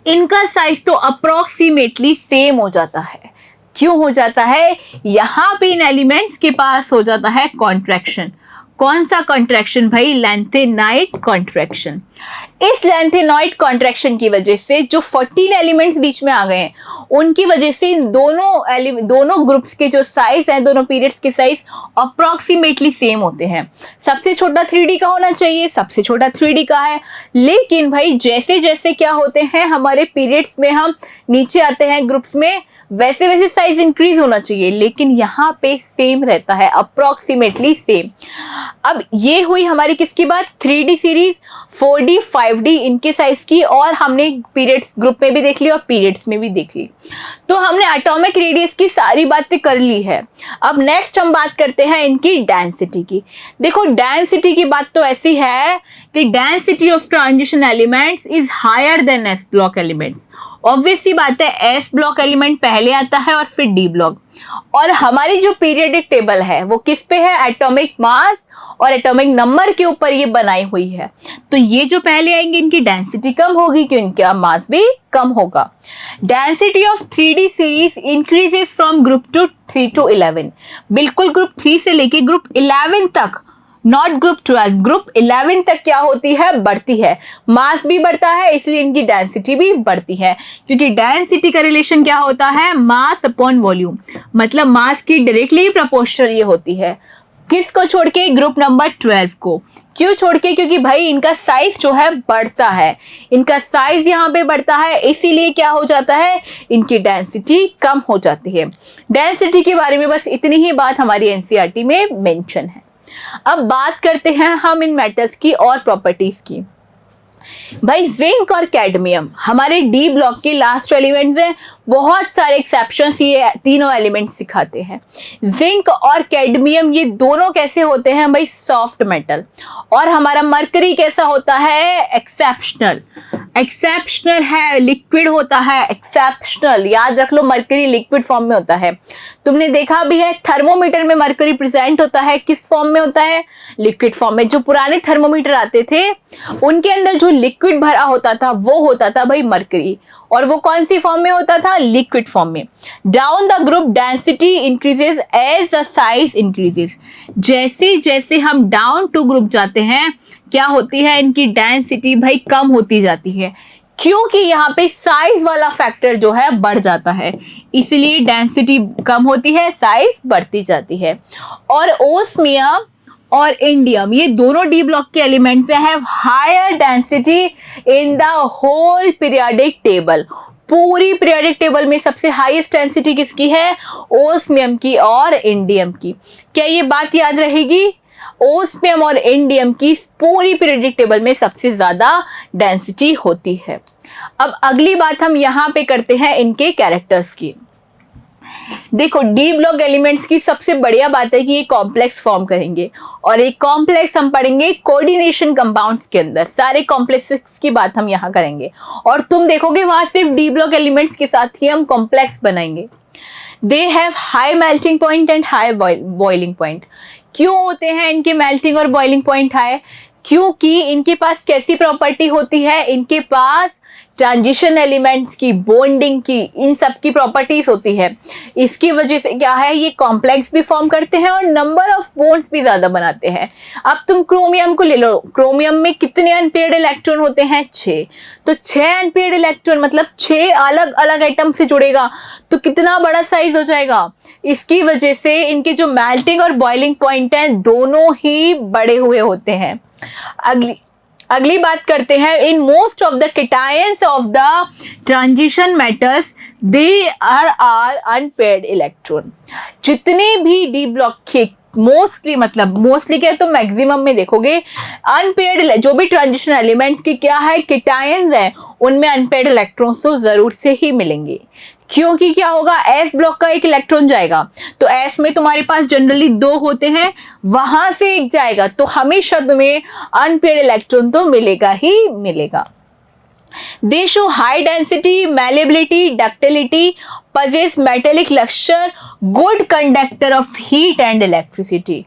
Speaker 1: इनका साइज तो अप्रोक्सीमेटली सेम हो जाता है। क्यों हो जाता है, यहां पे इन एलिमेंट्स के पास हो जाता है कॉन्ट्रैक्शन। कौन सा कॉन्ट्रैक्शन भाई, लैंथेनाइड कॉन्ट्रैक्शन। इस लैंथेनाइड कॉन्ट्रैक्शन की वजह से जो 14 एलिमेंट्स बीच में आ गए हैं, उनकी वजह से इन दोनों ग्रुप्स के जो साइज हैं, दोनों पीरियड्स के साइज अप्रोक्सीमेटली सेम होते हैं। सबसे छोटा 3D का होना चाहिए, सबसे छोटा 3D का है, लेकिन भाई जैसे जैसे क्या होते हैं हमारे पीरियड्स में, हम नीचे आते हैं ग्रुप्स में, वैसे वैसे साइज इंक्रीज होना चाहिए, लेकिन यहाँ पे सेम रहता है, अप्रोक्सीमेटली सेम। अब ये हुई हमारी किसकी बात, 3D सीरीज, 4D 5D इनके साइज की, और हमने पीरियड्स ग्रुप में भी देख ली और पीरियड्स में भी देख ली। तो हमने एटॉमिक रेडियस की सारी बातें कर ली है। अब नेक्स्ट हम बात करते हैं इनकी डेंसिटी की। देखो डेंसिटी की बात तो ऐसी है कि density of transition elements is higher than s block elements. Obvious सी बात है, एस ब्लॉक एलिमेंट पहले आता है और फिर डी ब्लॉक, और हमारी जो पीरियडिक टेबल है वो किस पे है, एटॉमिक मास और एटॉमिक नंबर के ऊपर ये बनाई हुई है। तो ये जो पहले आएंगे इनकी डेंसिटी कम होगी, क्योंकि इनका मास भी कम होगा। Density of 3D series increases from group 3 to 11, बिल्कुल ग्रुप 3 से लेके ग्रुप 11 तक, नॉट ग्रुप 12, ग्रुप 11 तक क्या होती है, बढ़ती है, मास भी बढ़ता है, इसलिए इनकी डेंसिटी भी बढ़ती है। क्योंकि डेंसिटी का रिलेशन क्या होता है, मास अपॉन वॉल्यूम, मतलब मास की डायरेक्टली प्रोपोर्शनल ये होती है। किसको छोड़ के, ग्रुप नंबर 12 को। क्यों छोड़ के, क्योंकि भाई इनका साइज जो है बढ़ता है, इनका साइज यहाँ पे बढ़ता है, इसीलिए क्या हो जाता है, इनकी डेंसिटी कम हो जाती है। डेंसिटी के बारे में बस इतनी ही बात हमारी एनसीईआरटी में मेंशन है। अब बात करते हैं हम इन मेटल्स की और प्रॉपर्टीज की। भाई जिंक और कैडमियम हमारे डी ब्लॉक के लास्ट एलिमेंट्स हैं, बहुत सारे एक्सेप्शंस ये तीनों एलिमेंट्स सिखाते हैं। जिंक और कैडमियम ये दोनों कैसे होते हैं भाई, सॉफ्ट मेटल, और हमारा मरकरी कैसा होता है, एक्सेप्शनल। एक्सेप्शनल है, लिक्विड होता है, एक्सेप्शनल, याद रख लो, मरकरी लिक्विड फॉर्म में होता है। तुमने देखा भी है थर्मोमीटर में मरकरी प्रेजेंट होता है, किस फॉर्म में होता है, लिक्विड फॉर्म में। जो पुराने थर्मोमीटर आते थे उनके अंदर जो लिक्विड भरा होता था वो होता था भाई मरकरी, और वो कौन सी फॉर्म में होता था, लिक्विड फॉर्म में। Down the group density increases as the size increases, जैसे जैसे हम डाउन टू ग्रुप जाते हैं क्या होती है, इनकी डेंसिटी भाई कम होती जाती है, क्योंकि यहाँ पे साइज वाला फैक्टर जो है बढ़ जाता है, इसलिए डेंसिटी कम होती है, साइज बढ़ती जाती है। और ओस्मियम और इंडियम ये दोनों डी ब्लॉक के एलिमेंट्स हैं, higher density in the whole periodic table. पूरी पीरियोडिक टेबल में सबसे हाईएस्ट डेंसिटी किसकी है, ओस्मियम की और इंडियम की। क्या ये बात याद रहेगी, ओस्मियम और इंडियम की पूरी पीरियोडिक टेबल में सबसे ज्यादा डेंसिटी होती है। अब अगली बात हम यहाँ पे करते हैं इनके कैरेक्टर्स की। देखो डी ब्लॉक एलिमेंट्स की सबसे बढ़िया बात है कि ये कॉम्प्लेक्स फॉर्म करेंगे, और एक कॉम्प्लेक्स हम पढ़ेंगे कोऑर्डिनेशन कंपाउंड्स के अंदर, सारे कॉम्प्लेक्स की बात हम यहाँ करेंगे, और तुम देखोगे वहां सिर्फ डी ब्लॉक एलिमेंट्स के साथ ही हम कॉम्प्लेक्स बनाएंगे। They have high melting point and high boiling point. क्यों होते हैं इनके मेल्टिंग और बॉइलिंग पॉइंट हाई, क्योंकि इनके पास कैसी प्रॉपर्टी होती है, इनके पास ट्रांजिशन एलिमेंट्स की, बॉन्डिंग की, इन सब की प्रॉपर्टीज होती है। इसकी वजह से क्या है, ये कॉम्प्लेक्स भी फॉर्म करते हैं और नंबर ऑफ बॉन्ड्स भी ज्यादा बनाते हैं। अब तुम क्रोमियम को ले लो, क्रोमियम में कितने अनपेयर्ड इलेक्ट्रॉन होते हैं? 6। तो 6 अनपेयर्ड इलेक्ट्रॉन मतलब 6 अलग अलग एटम से जुड़ेगा, तो कितना बड़ा साइज हो जाएगा। इसकी वजह से इनके जो मेल्टिंग और बॉइलिंग पॉइंट हैं दोनों ही बड़े हुए होते हैं। अगली बात करते हैं, in most of the cations of the transition metals they are unpaired electron. जितने भी डी ब्लॉक के मोस्टली क्या तो मैक्सिमम में देखोगे अनपेयर्ड, जो भी ट्रांजिशन एलिमेंट्स की क्या है केटायंस है, उनमें अनपेयर्ड इलेक्ट्रॉन्स तो जरूर से ही मिलेंगे। क्योंकि क्या होगा, एस ब्लॉक का एक इलेक्ट्रॉन जाएगा, तो एस में तुम्हारे पास जनरली 2 होते हैं, वहां से एक जाएगा, तो हमेशा तुम्हें अनपेयर्ड इलेक्ट्रॉन तो मिलेगा ही मिलेगा। They show high density, malleability, ductility, possess metallic luster, good conductor of heat and electricity,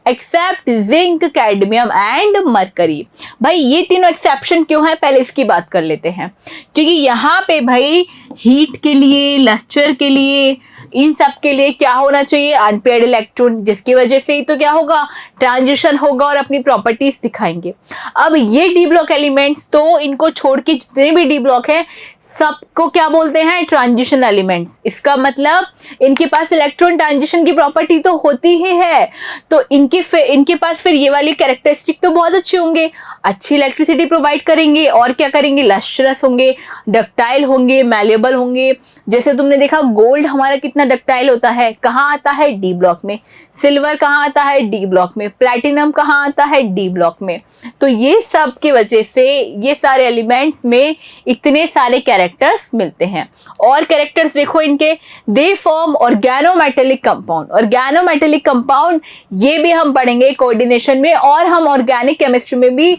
Speaker 1: except zinc, cadmium and mercury। भाई ये तीनों एक्सेप्शन क्यों है, पहले इसकी बात कर लेते हैं। क्योंकि यहाँ पे भाई हीट के लिए, लस्टर के लिए, इन सब के लिए क्या होना चाहिए, अनपेयर्ड इलेक्ट्रॉन, जिसकी वजह से ही तो क्या होगा, ट्रांजिशन होगा और अपनी प्रॉपर्टीज दिखाएंगे। अब ये डी ब्लॉक एलिमेंट्स, तो इनको छोड़ के जितने भी डी ब्लॉक है सबको क्या बोलते हैं, ट्रांजिशन एलिमेंट्स। इसका मतलब इनके पास इलेक्ट्रॉन ट्रांजिशन की प्रॉपर्टी तो होती ही है, तो इनके पास फिर ये वाली कैरेक्टरिस्टिक तो बहुत अच्छे होंगे, अच्छी इलेक्ट्रिसिटी प्रोवाइड करेंगे, और क्या करेंगे, लस्ट्रस होंगे, डक्टाइल होंगे, मैलेबल होंगे। जैसे तुमने देखा गोल्ड हमारा कितना डक्टाइल होता है, कहाँ आता है, डी ब्लॉक में। सिल्वर कहाँ आता है, डी ब्लॉक में। प्लैटिनम कहाँ आता है, डी ब्लॉक में। तो ये सब की वजह से ये सारे एलिमेंट्स में इतने सारे कैरेक्टर्स मिलते हैं। और कैरेक्टर्स देखो इनके, they form organometallic compound. Organometallic compound ये भी हम पढ़ेंगे कोऑर्डिनेशन में, और हम ऑर्गेनिक केमिस्ट्री में भी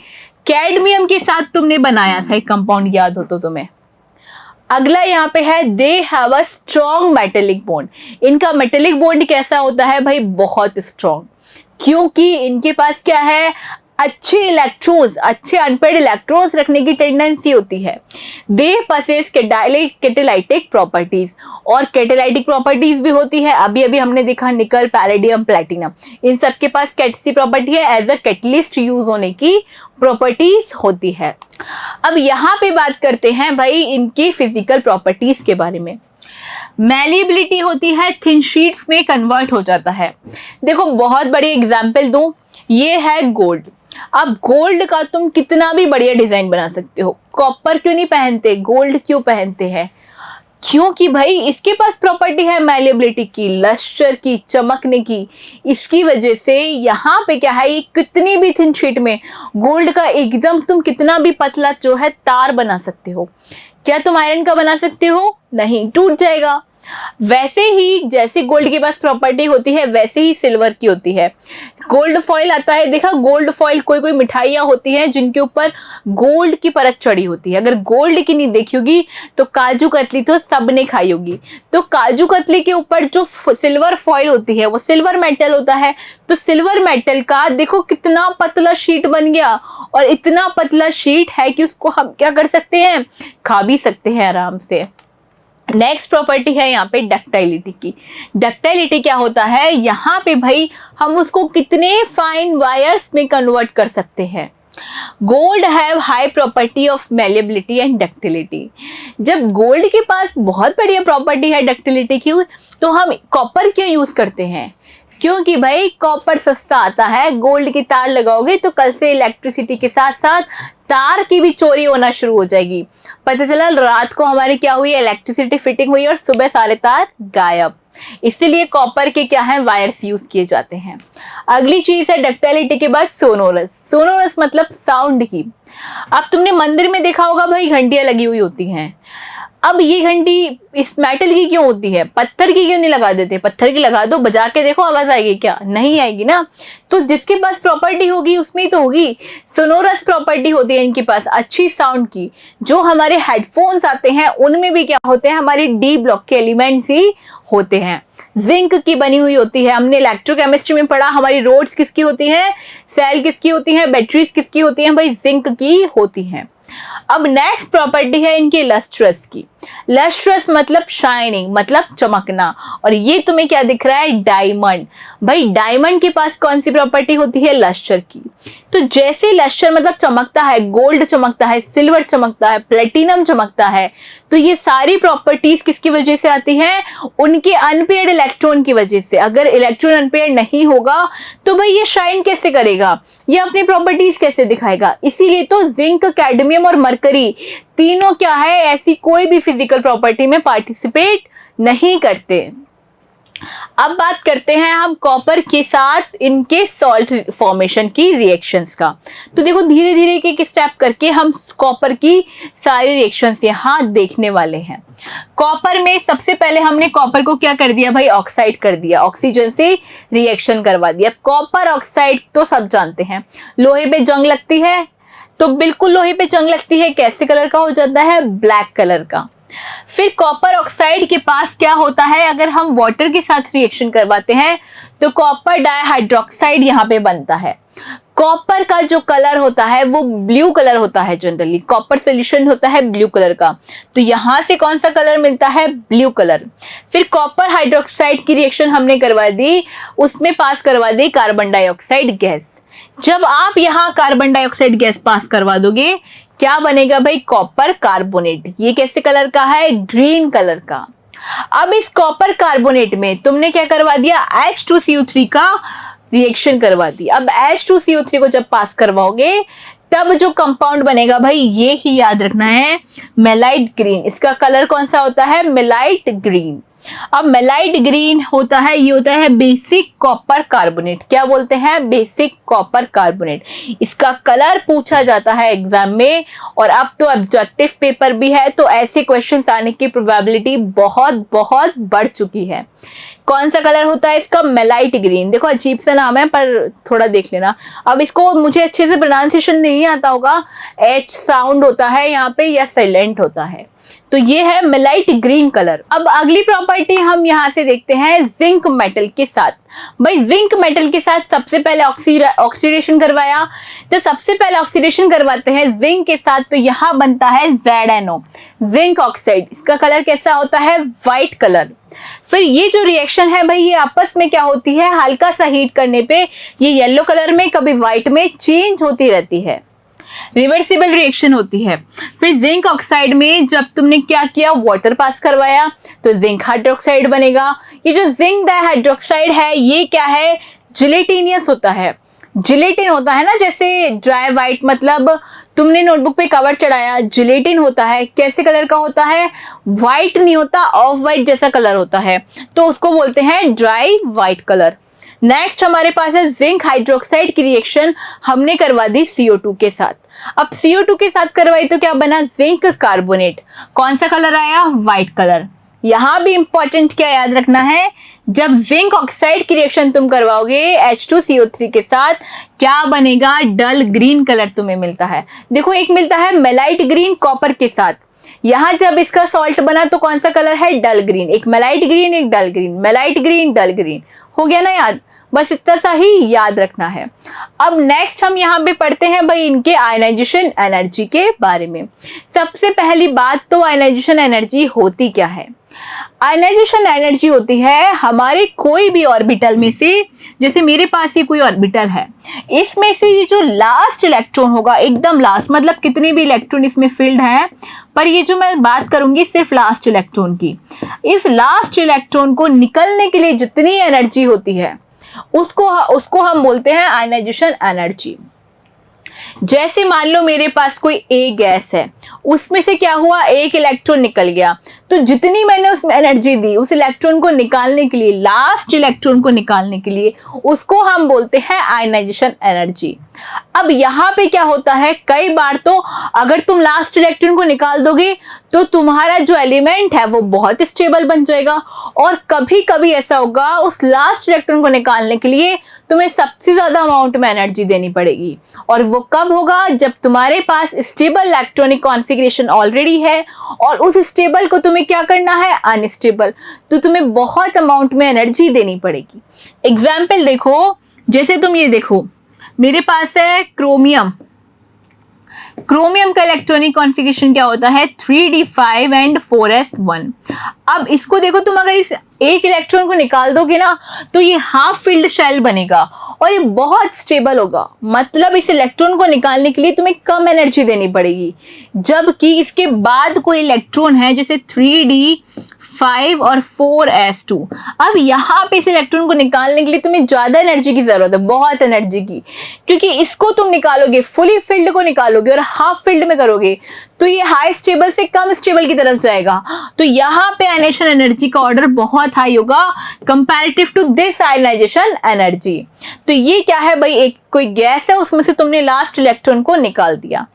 Speaker 1: कैडमियम के साथ तुमने बनाया था एक कंपाउंड, याद हो तो तुम्हें। अगला यहाँ पे है, they have a strong metallic bond. इनका मेटेलिक बॉन्ड कैसा होता है भाई, बहुत स्ट्रॉन्ग, क्योंकि इनके पास क्या है, अच्छे इलेक्ट्रॉन्स, अच्छे अनपेयर्ड इलेक्ट्रॉन्स रखने की टेंडेंसी होती है। दे पसेस कैटालाइटिक प्रॉपर्टीज, और कैटालाइटिक प्रॉपर्टीज भी होती है। अभी अभी हमने देखा निकल, पैलेडियम, प्लैटिनम, इन सब के पास कैसी प्रॉपर्टी है, एज अ कैटलिस्ट यूज होने की प्रॉपर्टीज होती है। अब यहाँ पे बात करते हैं भाई इनकी फिजिकल प्रॉपर्टीज के बारे में। मैलिएबिलिटी होती है, थिन शीट्स में कन्वर्ट हो जाता है। देखो बहुत बड़ी एग्जांपल दूं, ये है गोल्ड। अब गोल्ड का तुम कितना भी बढ़िया डिजाइन बना सकते हो, कॉपर क्यों नहीं पहनते, गोल्ड क्यों पहनते हैं, क्योंकि भाई इसके पास प्रॉपर्टी है मैलिएबिलिटी की, लस्टर की, चमकने की। इसकी वजह से यहाँ पे क्या है, ये कितनी भी थिन शीट में गोल्ड का एकदम तुम कितना भी पतला जो है तार बना सकते हो। क्या तुम आयरन का बना सकते हो, नहीं, टूट जाएगा। वैसे ही जैसे गोल्ड के पास प्रॉपर्टी होती है, वैसे ही सिल्वर की होती है। गोल्ड फॉइल आता है, देखा गोल्ड फॉइल, कोई कोई मिठाइयाँ होती हैं जिनके ऊपर गोल्ड की परत चढ़ी होती है। अगर गोल्ड की नहीं देखी होगी तो काजू कतली तो सबने खाई होगी। तो काजू कतली के ऊपर जो सिल्वर फॉइल होती है वो सिल्वर मेटल होता है। तो सिल्वर मेटल का देखो कितना पतला शीट बन गया, और इतना पतला शीट है कि उसको हम क्या कर सकते हैं, खा भी सकते हैं आराम से। नेक्स्ट प्रॉपर्टी है यहाँ पे डक्टाइलिटी की। डक्टाइलिटी क्या होता है, यहाँ पे भाई हम उसको कितने फाइन वायर्स में कन्वर्ट कर सकते हैं। Gold have high property of malleability and ductility. जब गोल्ड के पास बहुत बढ़िया प्रॉपर्टी है डक्टिलिटी की, तो हम कॉपर क्यों यूज करते हैं, क्योंकि भाई कॉपर सस्ता आता है। गोल्ड की तार लगाओगे तो कल से इलेक्ट्रिसिटी के साथ साथ तार की भी चोरी होना शुरू हो जाएगी। पता चला रात को हमारी क्या हुई, इलेक्ट्रिसिटी फिटिंग हुई और सुबह सारे तार गायब। इसीलिए कॉपर के क्या है, वायर्स यूज किए जाते हैं। अगली चीज है डक्टाइलिटी के बाद सोनोरस। सोनोरस मतलब साउंड की। अब तुमने मंदिर में देखा होगा भाई घंटियां लगी हुई होती हैं। अब ये घंटी इस मेटल की क्यों होती है, पत्थर की क्यों नहीं लगा देते, पत्थर की लगा दो, बजा के देखो आवाज आएगी क्या, नहीं आएगी ना। तो जिसके पास प्रॉपर्टी होगी उसमें ही तो होगी। सोनोरस प्रॉपर्टी होती है इनके पास अच्छी साउंड की। जो हमारे हेडफोन्स आते हैं उनमें भी क्या होते हैं, हमारे डी ब्लॉक के एलिमेंट्स ही होते हैं। जिंक की बनी हुई होती है, हमने इलेक्ट्रोकेमिस्ट्री में पढ़ा। हमारी रोड्स किसकी होती हैं, सेल किसकी होती हैं, बैटरीज किसकी होती हैं, भाई जिंक की होती हैं। अब नेक्स्ट प्रॉपर्टी है इनके लस्ट्रस की। लस्ट्रस मतलब शाइनिंग, मतलब चमकना। और ये तुम्हें क्या दिख रहा है? डायमंड। भाई डायमंड के पास कौन सी प्रॉपर्टी होती है? लस्टर की। तो जैसे लस्टर मतलब चमकता है, गोल्ड चमकता है, सिल्वर चमकता है, प्लेटिनम चमकता है, तो ये सारी प्रॉपर्टीज किसकी वजह से आती हैं? उनके अनपेयर्ड इलेक्ट्रॉन की वजह से। अगर इलेक्ट्रॉन अनपेयर्ड नहीं होगा तो भाई ये शाइन कैसे करेगा, ये अपनी प्रॉपर्टीज कैसे दिखाएगा? इसीलिए तो जिंक, कैडमियम और मरकरी तीनों क्या है, ऐसी कोई भी फिजिकल प्रॉपर्टी में पार्टिसिपेट नहीं करते। अब बात करते हैं हम कॉपर के साथ इनके सॉल्ट फॉर्मेशन की रिएक्शंस का। तो देखो धीरे धीरे एक स्टेप करके हम कॉपर की सारी रिएक्शंस यहाँ देखने वाले हैं। कॉपर में सबसे पहले हमने कॉपर को क्या कर दिया भाई? ऑक्साइड कर दिया, ऑक्सीजन से रिएक्शन करवा दिया। कॉपर ऑक्साइड तो सब जानते हैं, लोहे पे जंग लगती है, तो बिल्कुल लोहे पे जंग लगती है, कैसे कलर का हो जाता है? ब्लैक कलर का। फिर कॉपर ऑक्साइड के पास क्या होता है? अगर हम वाटर के साथ रिएक्शन करवाते हैं तो कॉपर डाइहाइड्रोक्साइड यहाँ पे बनता है। कॉपर का जो कलर होता है वो ब्लू कलर होता है। जनरली कॉपर सोल्यूशन होता है ब्लू कलर का, तो यहां से कौन सा कलर मिलता है? Blue colour. फिर कॉपर हाइड्रोक्साइड की रिएक्शन हमने करवा दी, उसमें पास करवा दी कार्बन डाइऑक्साइड गैस। जब आप यहाँ कार्बन डाइऑक्साइड गैस पास करवा दोगे, क्या बनेगा भाई? Copper carbonate. ये कैसे कलर का है? ग्रीन कलर का। अब इस कॉपर कार्बोनेट में तुमने क्या करवा दिया? H2CO3 का रिएक्शन करवा दी। अब H2CO3 को जब पास करवाओगे तब जो कंपाउंड बनेगा भाई, ये ही याद रखना है, मेलाइट ग्रीन। इसका कलर कौन सा होता है? मेलाइट ग्रीन। अब मेलाइट ग्रीन होता है, ये होता है बेसिक कॉपर कार्बोनेट। क्या बोलते हैं? Basic copper carbonate. इसका कलर पूछा जाता है एग्जाम में, और अब तो ऑब्जेक्टिव पेपर भी है, तो ऐसे क्वेश्चंस आने की प्रोबेबिलिटी बहुत बहुत बढ़ चुकी है। कौन सा कलर होता है इसका? मेलाइट ग्रीन। देखो अजीब सा नाम है पर थोड़ा देख लेना। अब इसको मुझे अच्छे से प्रोनाउंसिएशन नहीं आता होगा, एच साउंड होता है यहाँ पे या साइलेंट होता है, तो ये है मेलाइट ग्रीन कलर। अब अगली प्रॉपर्टी हम यहाँ से देखते हैं जिंक मेटल के साथ। भाई जिंक मेटल के साथ सबसे पहले ऑक्सीडेशन करवाया, तो सबसे पहले ऑक्सीडेशन करवाते हैं जिंक के साथ, तो यहाँ बनता है ZnO, जिंक ऑक्साइड। इसका कलर कैसा होता है? White colour. फिर ये जो रिएक्शन है भाई, ये आपस में क्या होती है? हल्का सा हीट करने पे ये येलो कलर में, कभी व्हाइट में चेंज होती रहती है, रिवर्सिबल रिएक्शन होती है। फिर जिंक ऑक्साइड में जब तुमने क्या किया? वाटर पास करवाया, तो जिंक हाइड्रोक्साइड बनेगा। ये जो जिंक डाइहाइड्रोक्साइड है, ये क्या है? जिलेटिनियस होता है। जिलेटिन होता है ना, जैसे ड्राई व्हाइट, मतलब तुमने नोटबुक पे कवर चढ़ाया, जिलेटिन होता है। कैसे कलर का होता है? व्हाइट नहीं होता, ऑफ व्हाइट जैसा कलर होता है, तो उसको बोलते हैं ड्राई व्हाइट कलर। नेक्स्ट हमारे पास है जिंक हाइड्रोक्साइड की रिएक्शन हमने करवा दी CO2 के साथ। अब CO2 के साथ करवाई तो क्या बना? Zinc carbonate. कौन सा कलर आया? White colour. यहां भी इंपॉर्टेंट क्या याद रखना है, जब जिंक ऑक्साइड की रिएक्शन तुम करवाओगे H2CO3 के साथ, क्या बनेगा? डल ग्रीन कलर तुम्हें मिलता है। देखो एक मिलता है मेलाइट ग्रीन कॉपर के साथ, यहां जब इसका सॉल्ट बना तो कौन सा कलर है? डल ग्रीन। एक मेलाइट ग्रीन, एक डल ग्रीन, मेलाइट ग्रीन, डल ग्रीन। हो गया ना याद? बस इतना सा ही याद रखना है। अब नेक्स्ट हम यहाँ पे पढ़ते हैं भाई इनके आयनाइजेशन एनर्जी के बारे में। सबसे पहली बात तो आयनाइजेशन एनर्जी होती क्या है? आयनाइजेशन एनर्जी होती है हमारे कोई भी ऑर्बिटल में से, जैसे मेरे पास ये कोई ऑर्बिटल है, इसमें से ये जो लास्ट इलेक्ट्रॉन होगा, एकदम लास्ट, मतलब कितने भी इलेक्ट्रॉन इसमें फिल्ड है, पर ये जो मैं बात करूंगी सिर्फ लास्ट इलेक्ट्रॉन की, इस लास्ट इलेक्ट्रॉन को निकलने के लिए जितनी एनर्जी होती है उसको हम बोलते हैं आयनाइजेशन एनर्जी। जैसे मान लो मेरे पास कोई ए गैस है, उसमें से क्या हुआ? एक इलेक्ट्रॉन निकल गया, तो जितनी मैंने उसमें एनर्जी दी उस इलेक्ट्रॉन को निकालने के लिए, लास्ट इलेक्ट्रॉन को निकालने के लिए, उसको हम बोलते हैं आयनाइजेशन एनर्जी। अब यहाँ पे क्या होता है, कई बार तो अगर तुम लास्ट इलेक्ट्रॉन को निकाल दोगे तो तुम्हारा जो एलिमेंट है वो बहुत स्टेबल बन जाएगा, और कभी कभी ऐसा होगा उस लास्ट इलेक्ट्रॉन को निकालने के लिए तुम्हें सबसे ज्यादा अमाउंट में एनर्जी देनी पड़ेगी, और वो कब होगा? जब तुम्हारे पास स्टेबल इलेक्ट्रॉनिक कॉन्फ़िगरेशन ऑलरेडी है और उस स्टेबल को तुम्हें क्या करना है? अनस्टेबल, तो तुम्हें बहुत अमाउंट में एनर्जी देनी पड़ेगी। एग्जाम्पल देखो, जैसे तुम ये देखो, मेरे पास है क्रोमियम। क्रोमियम का इलेक्ट्रॉनिक कॉन्फ़िगरेशन क्या होता है 3d5 एंड 4s1। अब इसको देखो, तुम अगर इस एक इलेक्ट्रॉन को निकाल दोगे ना तो ये हाफ फिल्ड शेल बनेगा और ये बहुत स्टेबल होगा। मतलब इस इलेक्ट्रॉन को निकालने के लिए तुम्हें कम एनर्जी देनी पड़ेगी, जबकि इसके बाद कोई इलेक्ट्रॉन है जैसे 3d5 और 4s2। अब यहाँ पे इस इलेक्ट्रॉन को निकालने के लिए तुम्हें ज्यादा एनर्जी की जरूरत है, बहुत एनर्जी की, क्योंकि इसको तुम निकालोगे, फुली फिल्ड को निकालोगे और हाफ फिल्ड में करोगे तो ये हाई स्टेबल से कम स्टेबल की तरफ जाएगा। तो यहाँ पे आयनाइजेशन एनर्जी का ऑर्डर बहुत हाई होगा comparative to this ionisation energy. तो ये क्या है भाई, एक कोई गैस है, उसमें से तुमने लास्ट इलेक्ट्रॉन को निकाल दिया।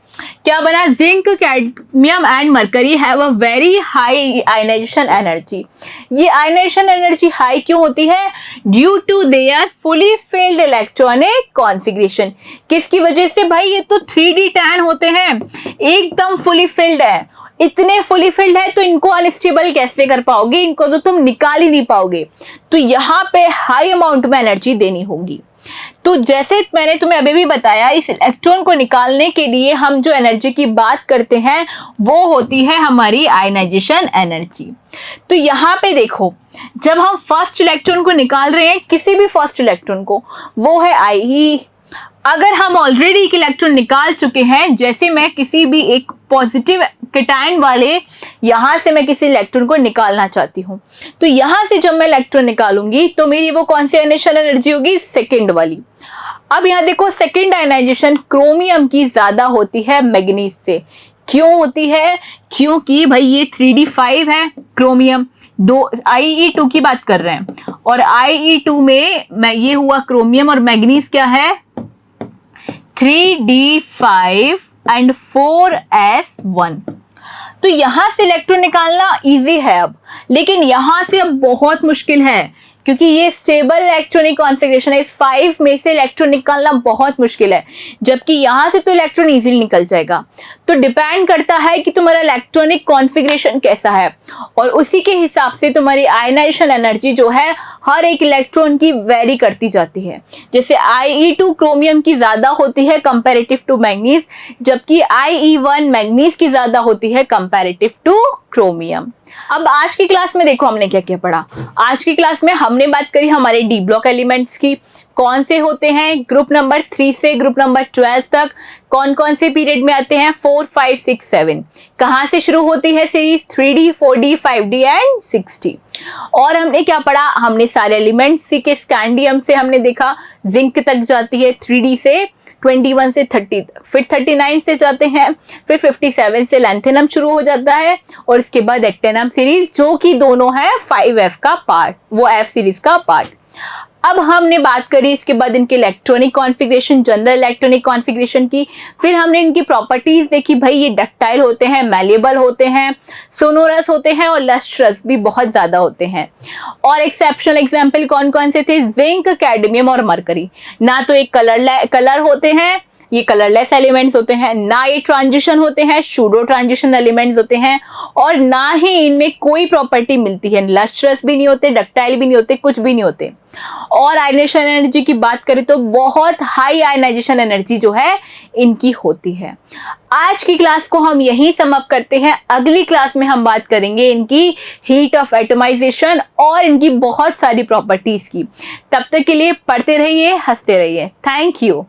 Speaker 1: क्या बना, zinc, cadmium and mercury have a very high ionisation energy. ये आयनाइजेशन एनर्जी हाई क्यों होती है? Due to their fully filled electronic configuration. किसकी वजह से भाई? ये तो 3d10 होते हैं, एकदम फुली फिल्ड है। इतने फुली फिल्ड है तो इनको अनस्टेबल कैसे कर पाओगे? इनको तो तुम निकाल ही नहीं पाओगे। तो यहाँ पे हाई अमाउंट में एनर्जी देनी होगी। तो जैसे मैंने तुम्हें अभी भी बताया, इस इलेक्ट्रॉन को निकालने के लिए हम जो एनर्जी की बात करते हैं वो होती है हमारी आयनाइजेशन एनर्जी। तो यहाँ पे देखो, जब हम फर्स्ट इलेक्ट्रॉन को निकाल रहे हैं, किसी भी फर्स्ट इलेक्ट्रॉन को, वो है Ie। अगर हम ऑलरेडी एक इलेक्ट्रॉन निकाल चुके हैं, जैसे मैं किसी भी एक पॉजिटिव कैटायन वाले यहाँ से मैं किसी इलेक्ट्रॉन को निकालना चाहती हूँ, तो यहाँ से जब मैं इलेक्ट्रॉन निकालूंगी तो मेरी वो कौन सी आयनाइजेशन एनर्जी होगी? सेकेंड वाली। अब यहाँ देखो, सेकेंड आयनाइजेशन क्रोमियम की ज्यादा होती है मैग्नीज से। क्यों होती है? क्योंकि भाई ये 3d5 है क्रोमियम, दो Ie2 की बात कर रहे हैं, और Ie2 में ये हुआ क्रोमियम और मैग्नीज क्या है 3d5 एंड 4s1। तो यहां से इलेक्ट्रॉन निकालना इजी है अब, लेकिन यहां से अब बहुत मुश्किल है, क्योंकि ये स्टेबल इलेक्ट्रॉनिक कॉन्फ़िगरेशन है। इस 5 में से इलेक्ट्रॉन निकालना बहुत मुश्किल है, जबकि यहां से तो इलेक्ट्रॉन इजीली निकल जाएगा। तो डिपेंड करता है कि तुम्हारा इलेक्ट्रॉनिक कॉन्फ़िगरेशन कैसा है, और उसी के हिसाब से तुम्हारी आयनाइजेशन एनर्जी जो है हर एक इलेक्ट्रॉन की वेरी करती जाती है। जैसे Ie2 क्रोमियम की ज्यादा होती है कंपैरेटिव टू मैग्नीज, जबकि Ie1 मैग्नीज की ज्यादा होती है कंपैरेटिव टू क्रोमियम। अब आज की क्लास में देखो हमने क्या क्या पढ़ा। आज की क्लास में हमने बात करी हमारे डी ब्लॉक एलिमेंट्स की, कौन से होते हैं ग्रुप नंबर 3 से ग्रुप नंबर 12 तक, कौन कौन से पीरियड में आते हैं 4, 5, 6, 7, कहां से शुरू होती है series 3D, 4D, 5D and 6D। और हमने क्या पढ़ा? हमने सारे एलिमेंट्स सीखे। स्कैंडियम से हमने देखा जिंक तक जाती है 3D से 21 से 30 तक, फिर 39 से जाते हैं, फिर 57 से लैंथेनम शुरू हो जाता है, और इसके बाद एक्टेनम सीरीज, जो कि दोनों है 5F का पार्ट, वो F सीरीज का पार्ट। अब हमने बात करी इसके बाद इनके electronic configuration, general electronic configuration की, फिर हमने इनकी प्रॉपर्टीज देखी, भाई ये डक्टाइल होते हैं, मैलेबल होते हैं, सोनोरस होते हैं, और लस्ट्रस भी बहुत ज्यादा होते हैं। और एक्सेप्शनल एग्जाम्पल कौन कौन से थे? जिंक, कैडमियम और मरकरी। ना तो एक कलर होते हैं, ये कलरलेस एलिमेंट्स होते हैं, ना ये ट्रांजिशन होते हैं, सूडो ट्रांजिशन एलिमेंट्स होते हैं, और ना ही इनमें कोई प्रॉपर्टी मिलती है, लस्ट्रस भी नहीं होते, डक्टाइल भी नहीं होते, कुछ भी नहीं होते। और आयनाइजेशन एनर्जी की बात करें तो बहुत हाई आयनाइजेशन एनर्जी जो है इनकी होती है। आज की क्लास को हम यहीं सम अप करते हैं। अगली क्लास में हम बात करेंगे इनकी हीट ऑफ एटमाइजेशन और इनकी बहुत सारी प्रॉपर्टीज की। तब तक के लिए पढ़ते रहिए, हंसते रहिए। Thank you.